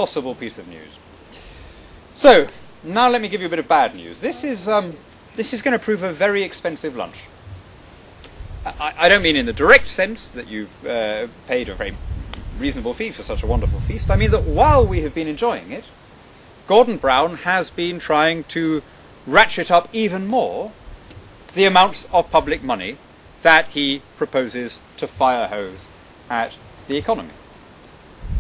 possible piece of news. So, now let me give you a bit of bad news. This is going to prove a very expensive lunch. I don't mean in the direct sense that you've paid a very reasonable fee for such a wonderful feast. I mean that while we have been enjoying it, Gordon Brown has been trying to ratchet up even more the amounts of public money that he proposes to fire hose at the economy.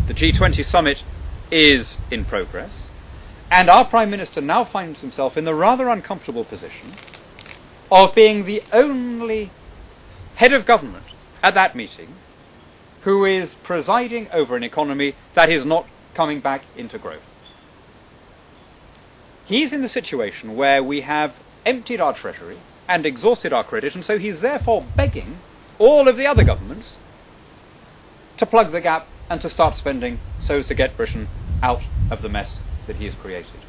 The G20 summit is in progress, and our Prime Minister now finds himself in the rather uncomfortable position of being the only head of government at that meeting who is presiding over an economy that is not coming back into growth. He's in the situation where we have emptied our treasury and exhausted our credit, and so he's therefore begging all of the other governments to plug the gap and to start spending so as to get Britain out of the mess that he has created.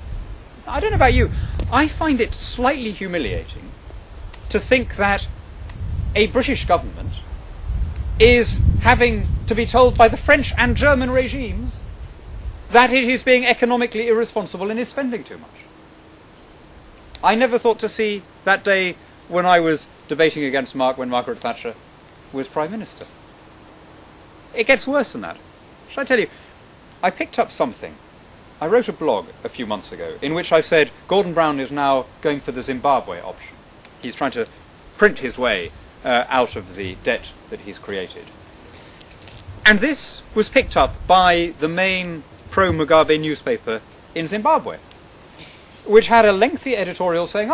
I don't know about you, I find it slightly humiliating to think that a British government is having to be told by the French and German regimes that it is being economically irresponsible and is spending too much. I never thought to see that day when I was debating against when Margaret Thatcher was Prime Minister. It gets worse than that. Shall I tell you, I picked up something. I wrote a blog a few months ago in which I said Gordon Brown is now going for the Zimbabwe option. He's trying to print his way out of the debt that he's created. And this was picked up by the main pro-Mugabe newspaper in Zimbabwe, which had a lengthy editorial saying,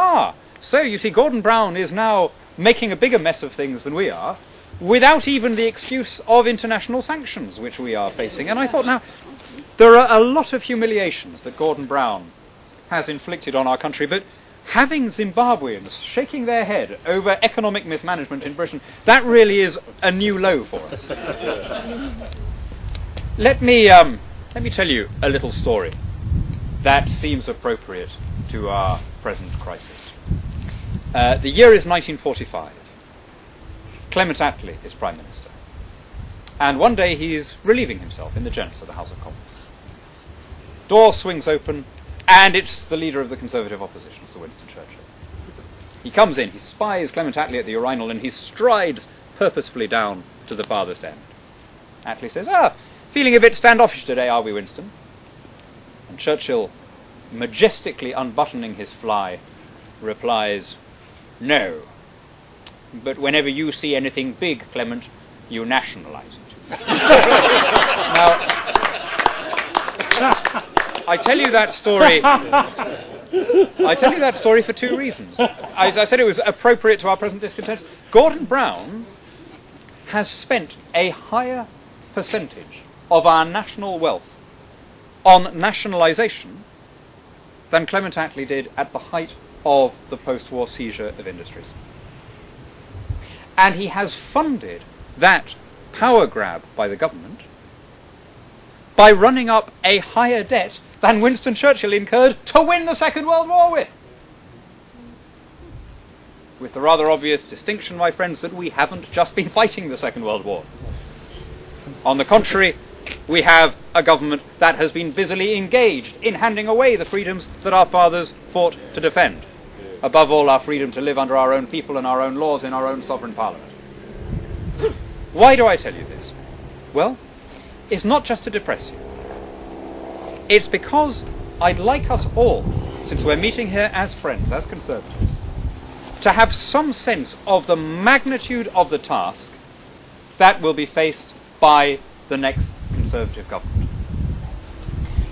so you see Gordon Brown is now making a bigger mess of things than we are, without even the excuse of international sanctions which we are facing. And I thought, now, there are a lot of humiliations that Gordon Brown has inflicted on our country, but having Zimbabweans shaking their head over economic mismanagement in Britain, that really is a new low for us. Let me tell you a little story that seems appropriate to our present crisis. The year is 1945. Clement Attlee is Prime Minister. And one day he's relieving himself in the gents of the House of Commons. Door swings open, and it's the leader of the Conservative opposition, Sir Winston Churchill. He comes in, he spies Clement Attlee at the urinal, and he strides purposefully down to the farthest end. Attlee says, feeling a bit standoffish today, are we, Winston? And Churchill, majestically unbuttoning his fly, replies, no. But whenever you see anything big, Clement, you nationalise it. Now, I tell you that story for two reasons. As I said, it was appropriate to our present discontent. Gordon Brown has spent a higher percentage of our national wealth on nationalisation than Clement Attlee did at the height of the post-war seizure of industries. And he has funded that power grab by the government by running up a higher debt than Winston Churchill incurred to win the Second World War with. With the rather obvious distinction, my friends, that we haven't just been fighting the Second World War. On the contrary, we have a government that has been busily engaged in handing away the freedoms that our fathers fought to defend. Above all, our freedom to live under our own people and our own laws in our own sovereign parliament. Why do I tell you this? Well, it's not just to depress you. It's because I'd like us all, since we're meeting here as friends, as Conservatives, to have some sense of the magnitude of the task that will be faced by the next Conservative government.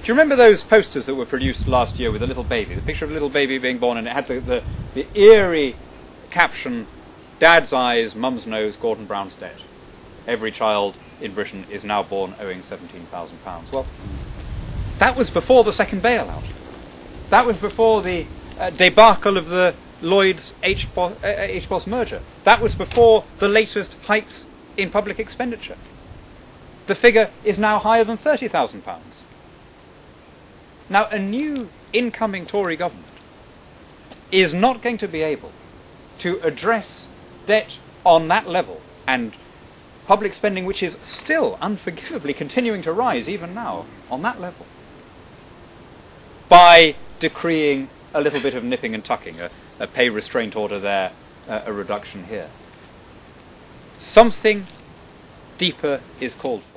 Do you remember those posters that were produced last year with a little baby, the picture of a little baby being born, and it had the eerie caption, Dad's eyes, Mum's nose, Gordon Brown's debt. Every child in Britain is now born owing £17,000. Well, that was before the second bailout. That was before the debacle of the Lloyds HBOS merger. That was before the latest hikes in public expenditure. The figure is now higher than £30,000. Now, a new incoming Tory government is not going to be able to address debt on that level and public spending, which is still unforgivably continuing to rise even now on that level, by decreeing a little bit of nipping and tucking, a pay restraint order there, a reduction here. Something deeper is called for.